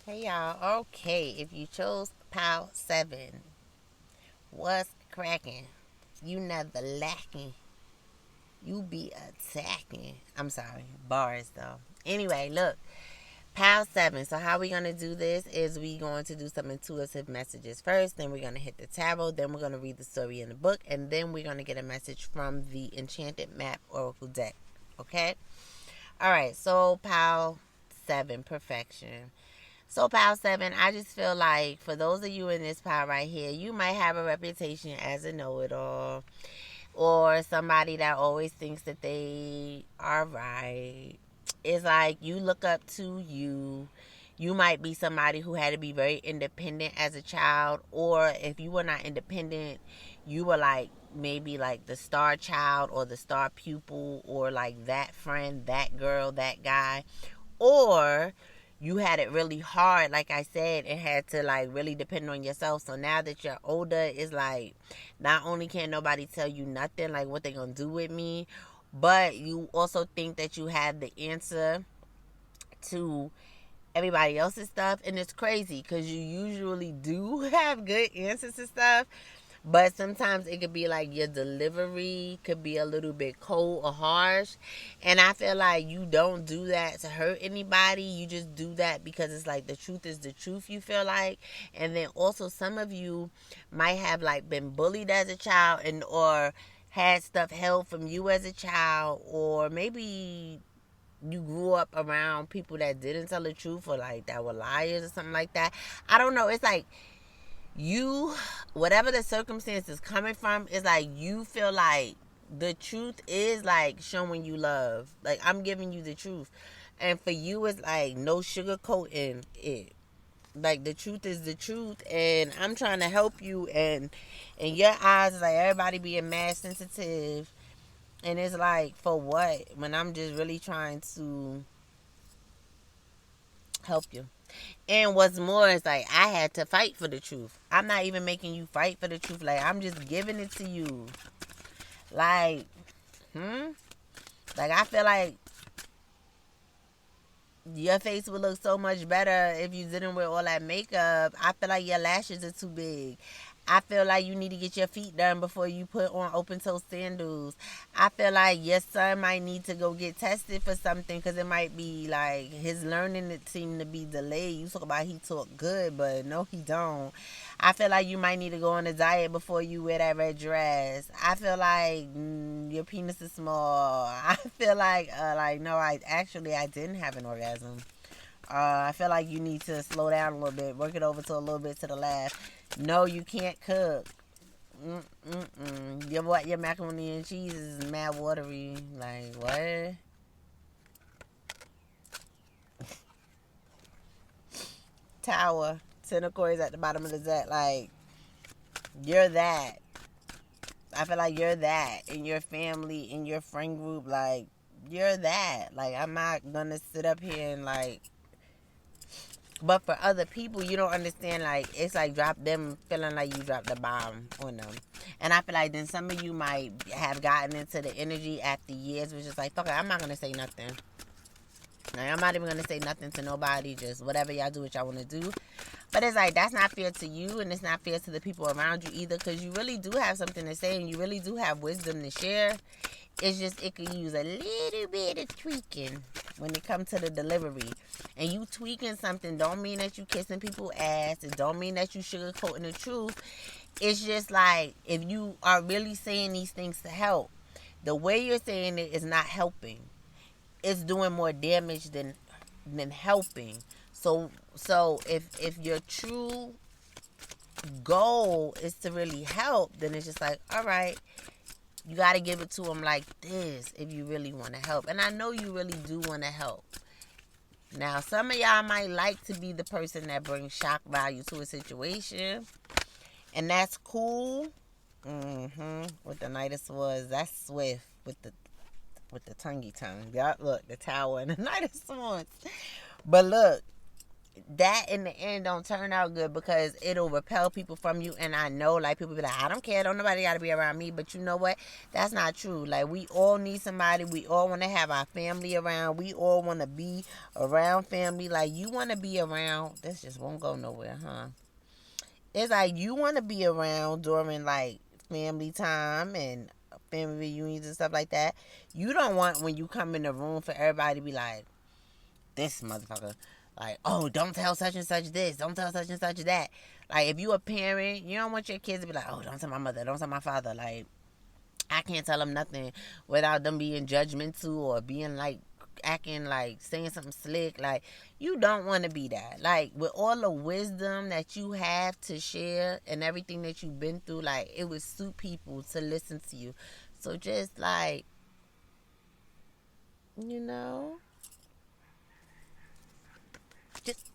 Hey y'all. Okay, if you chose Pile 7, what's cracking? You never lacking. You be attacking. I'm sorry, bars though. Anyway, look, Pile 7. So how we gonna do this is we going to do some intuitive messages first, then we're gonna hit the tarot, then we're gonna read the story in the book, and then we're gonna get a message from the Enchanted Map Oracle deck. Okay? Alright, so Pile 7, perfection. So, Pile 7, I just feel like for those of you in this pile right here, you might have a reputation as a know it all or somebody that always thinks that they are right. It's like you look up to you. You might be somebody who had to be very independent as a child, or if you were not independent, you were like maybe like the star child or the star pupil or like that friend, that girl, that guy, or you had it really hard, like I said, and had to like really depend on yourself. So now that you're older, it's like not only can nobody tell you nothing, like what they gonna do with me, but you also think that you have the answer to everybody else's stuff. And it's crazy because you usually do have good answers to stuff, but sometimes it could be like your delivery could be a little bit cold or harsh. And I feel like you don't do that to hurt anybody. You just do that because it's like the truth is the truth, you feel like. And then also some of you might have like been bullied as a child and or had stuff held from you as a child, or maybe you grew up around people that didn't tell the truth or like that were liars or something like that. I don't know. It's like you, whatever the circumstance is coming from, is like you feel like the truth is like showing you love. Like I'm giving you the truth. And for you, it's like no sugarcoating it. Like the truth is the truth, and I'm trying to help you. And in your eyes, it's like everybody being mad sensitive, and it's like for what? When I'm just really trying to help you. And what's more is like I had to fight for the truth. I'm not even making you fight for the truth. Like I'm just giving it to you. Like, like I feel like your face would look so much better if you didn't wear all that makeup. I feel like your lashes are too big. I feel like you need to get your feet done before you put on open toe sandals. I feel like your son might need to go get tested for something because it might be like his learning it seemed to be delayed. You talk about he talk good, but no, he don't. I feel like you might need to go on a diet before you wear that red dress. I feel like your penis is small. I feel like no, I didn't have an orgasm. I feel like you need to slow down a little bit, work it over to a little bit to the left. No, you can't cook. Your macaroni and cheese is mad watery. Like what? Tower. Tentacle is at the bottom of the deck. Like you're that. I feel like you're that in your family, in your friend group. Like you're that. Like I'm not gonna sit up here and like. But for other people, you don't understand. Like it's like drop them feeling like you dropped the bomb on them, and I feel like then some of you might have gotten into the energy after years, which is like, fuck it, I'm not gonna say nothing. Like, I'm not even gonna say nothing to nobody. Just whatever y'all do, what y'all wanna do. But it's like that's not fair to you, and it's not fair to the people around you either, because you really do have something to say, and you really do have wisdom to share. It's just it could use a little bit of tweaking when it comes to the delivery. And you tweaking something don't mean that you kissing people ass. It don't mean that you sugarcoating the truth. It's just like if you are really saying these things to help, the way you're saying it is not helping. It's doing more damage than helping. So if your true goal is to really help, then it's just like, all right, you got to give it to them like this if you really want to help. And I know you really do want to help. Now, some of y'all might like to be the person that brings shock value to a situation. And that's cool. With the Knight of Swords, that's swift with the tonguey tongue. Y'all, look, the Tower and the Knight of Swords. But look, that in the end don't turn out good because it'll repel people from you. And I know, like, people be like, I don't care, don't nobody gotta be around me. But you know what, that's not true. Like, we all need somebody. We all want to have our family around. We all want to be around family. Like, you want to be around, this just won't go nowhere, huh? It's like you want to be around during like family time and family reunions and stuff like that. You don't want when you come in the room for everybody to be like, this motherfucker, like, oh, don't tell such and such this, don't tell such and such that. Like, if you a parent, you don't want your kids to be like, oh, don't tell my mother, don't tell my father. Like, I can't tell them nothing without them being judgmental or being like acting like saying something slick. Like, you don't want to be that. Like, with all the wisdom that you have to share and everything that you've been through, like, it would suit people to listen to you. So just like, you know, just,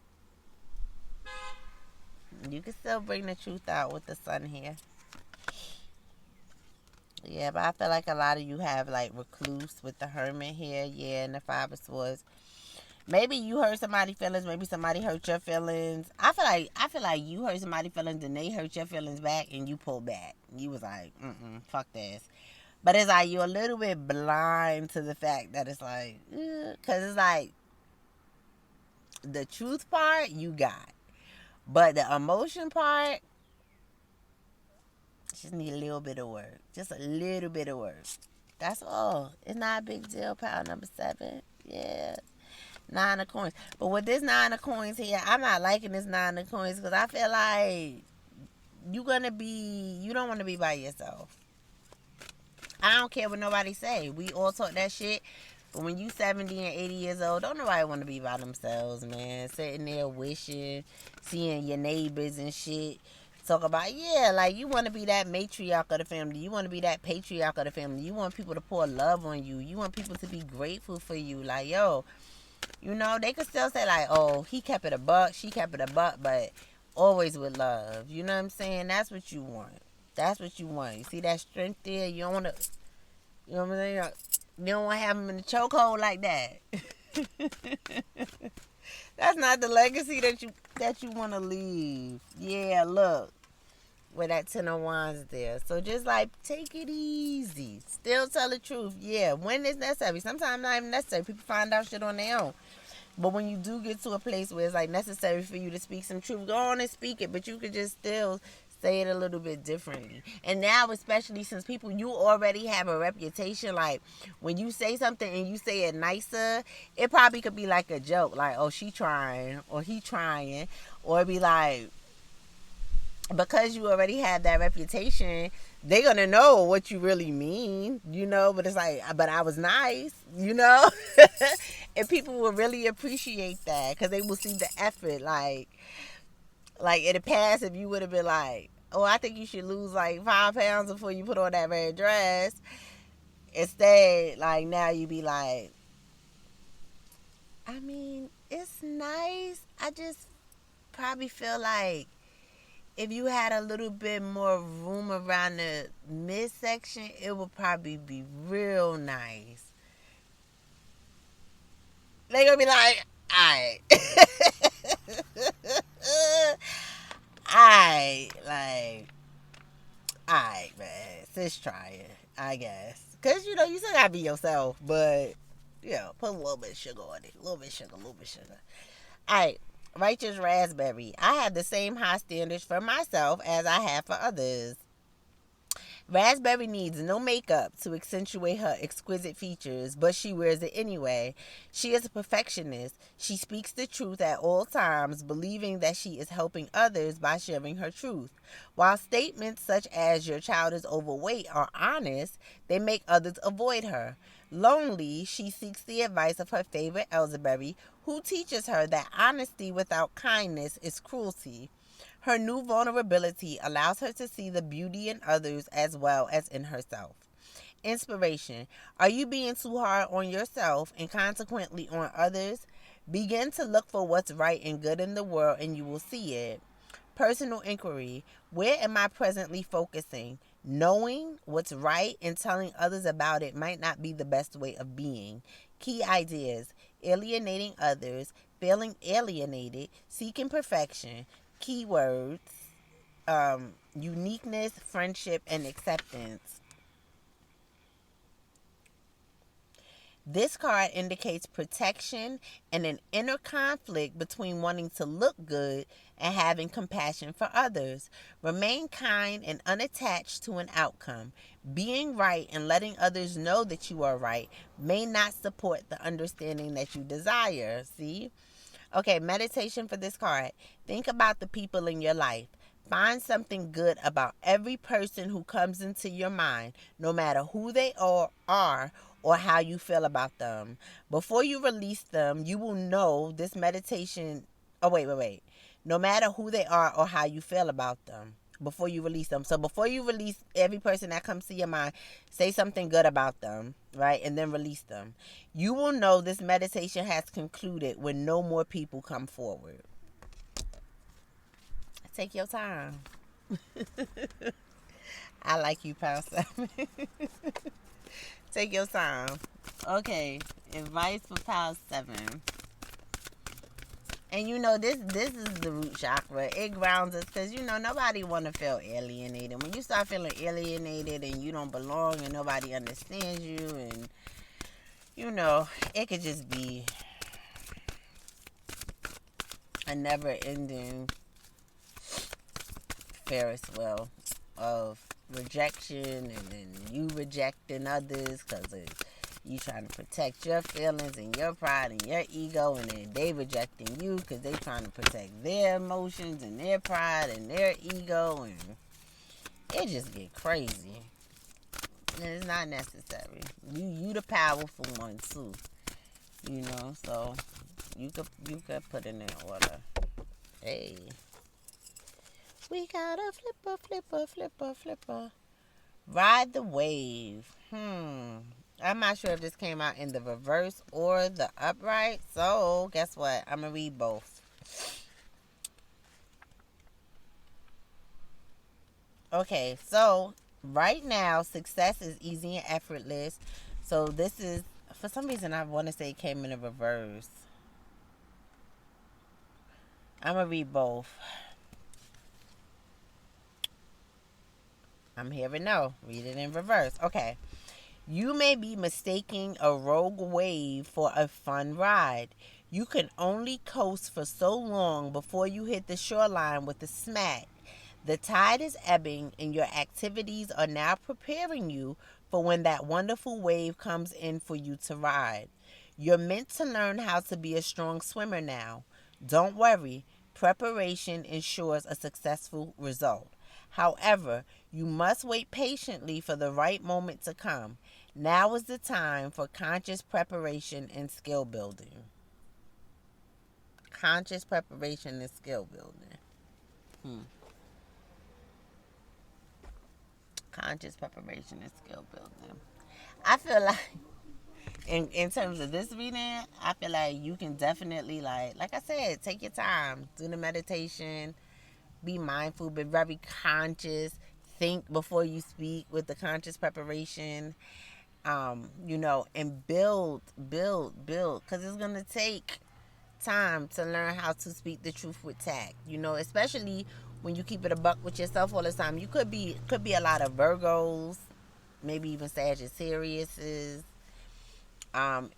you can still bring the truth out with the sun here. Yeah, but I feel like a lot of you have like recluse with the hermit here. Yeah, and the five of swords. Maybe you hurt somebody's feelings. Maybe somebody hurt your feelings. I feel like you hurt somebody's feelings and they hurt your feelings back, and you pulled back. You was like, fuck this. But it's like you're a little bit blind to the fact that it's like, because it's like the truth part you got, but the emotion part just need a little bit of work. Just a little bit of work. That's all. It's not a big deal, pal. Number 7. Yeah. 9 of coins. But with this 9 of coins here, I'm not liking this 9 of coins because I feel like you don't want to be by yourself. I don't care what nobody say. We all talk that shit. But when you 70 and 80 years old, don't nobody want to be by themselves, man. Sitting there wishing, seeing your neighbors and shit. Talk about, yeah, like you want to be that matriarch of the family. You want to be that patriarch of the family. You want people to pour love on you. You want people to be grateful for you. Like, yo, you know, they could still say like, oh, he kept it a buck, she kept it a buck, but always with love. You know what I'm saying? That's what you want. That's what you want. You see that strength there? You don't want to, you know what I'm saying? You don't want to have him in the chokehold like that. That's not the legacy that you want to leave. Yeah, look. With that 10 of wands there. So just like take it easy. Still tell the truth. Yeah, when it's necessary. Sometimes not even necessary. People find out shit on their own. But when you do get to a place where it's like necessary for you to speak some truth, go on and speak it. But you could just still say it a little bit differently. And now, especially since people, you already have a reputation, like when you say something and you say it nicer, it probably could be like a joke, like, oh, she trying or he trying, or it'd be like, because you already have that reputation, they're gonna know what you really mean, you know. But it's like, but I was nice, you know. And people will really appreciate that because they will see the effort. Like in the past, if you would have been like, oh, I think you should lose like 5 pounds before you put on that red dress, instead, like now you be like, I mean, it's nice, I just probably feel like if you had a little bit more room around the midsection, it would probably be real nice. They gonna be like, alright. Alright, like, alright, man. Just try it, I guess. Cause you know, you still gotta be yourself, but you know, put a little bit of sugar on it. A little bit of sugar, a little bit of sugar. Alright. Righteous raspberry. I have the same high standards for myself as I have for others. Raspberry needs no makeup to accentuate her exquisite features, but she wears it anyway. She is a perfectionist. She speaks the truth at all times, believing that she is helping others by sharing her truth. While statements such as your child is overweight are honest, they make others avoid her. Lonely, she seeks the advice of her favorite elderberry, who teaches her that honesty without kindness is cruelty. Her new vulnerability allows her to see the beauty in others as well as in herself. Inspiration. Are you being too hard on yourself and consequently on others? Begin to look for what's right and good in the world and you will see it. Personal inquiry. Where am I presently focusing? Knowing what's right and telling others about it might not be the best way of being. Key ideas. alienating others, feeling alienated, seeking perfection. Keywords: uniqueness, friendship, and acceptance. This card indicates protection and an inner conflict between wanting to look good and having compassion for others. Remain kind and unattached to an outcome. Being right and letting others know that you are right may not support the understanding that you desire. See? Okay, meditation for this card. Think about the people in your life. Find something good about every person who comes into your mind, no matter who they are or how you feel about them. Before you release them, you will know this meditation. Oh, wait. No matter who they are or how you feel about them, before you release them. So before you release every person that comes to your mind, say something good about them, right? And then release them. You will know this meditation has concluded when no more people come forward. Take your time. I like you, Power 7. Take your time. Okay, advice for Power 7. And this is the root chakra. It grounds us because nobody want to feel alienated. When you start feeling alienated and you don't belong and nobody understands you, and it could just be a never-ending Ferris wheel of rejection, and then you rejecting others because you trying to protect your feelings and your pride and your ego, and then they rejecting you because they trying to protect their emotions and their pride and their ego, and it just get crazy. And it's not necessary. You the powerful one too, so you could put it in order. Hey, we got a flipper. Ride the wave. I'm not sure if this came out in the reverse or the upright. So, guess what? I'm going to read both. Okay, so right now, success is easy and effortless. So, this is, for some reason, I want to say it came in the reverse. I'm going to read both. I'm hearing no. Read it in reverse. Okay. You may be mistaking a rogue wave for a fun ride. You can only coast for so long before you hit the shoreline with a smack. The tide is ebbing and your activities are now preparing you for when that wonderful wave comes in for you to ride. You're meant to learn how to be a strong swimmer now. Don't worry, preparation ensures a successful result. However, you must wait patiently for the right moment to come. Now is the time for conscious preparation and skill building. Conscious preparation and skill building. Conscious preparation and skill building. I feel like in terms of this reading, I feel like you can definitely like I said, take your time, do the meditation, be mindful, be very conscious, think before you speak with the conscious preparation, and build, because it's gonna take time to learn how to speak the truth with tact. Especially when you keep it a buck with yourself all the time. You could be a lot of Virgos, maybe even Sagittariuses,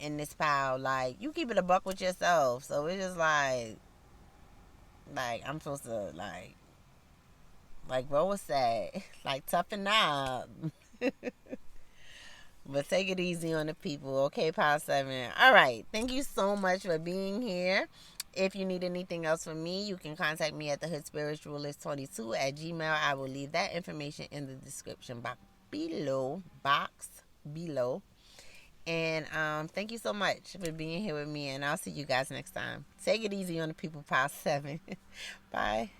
in this pile. Like, you keep it a buck with yourself, so it's just like I'm supposed to like bro was said, like toughen up. But take it easy on the people, okay, Power 7? All right. Thank you so much for being here. If you need anything else from me, you can contact me at thehoodspiritualist22@gmail. I will leave that information in the description box below. And thank you so much for being here with me, and I'll see you guys next time. Take it easy on the people, Power 7. Bye.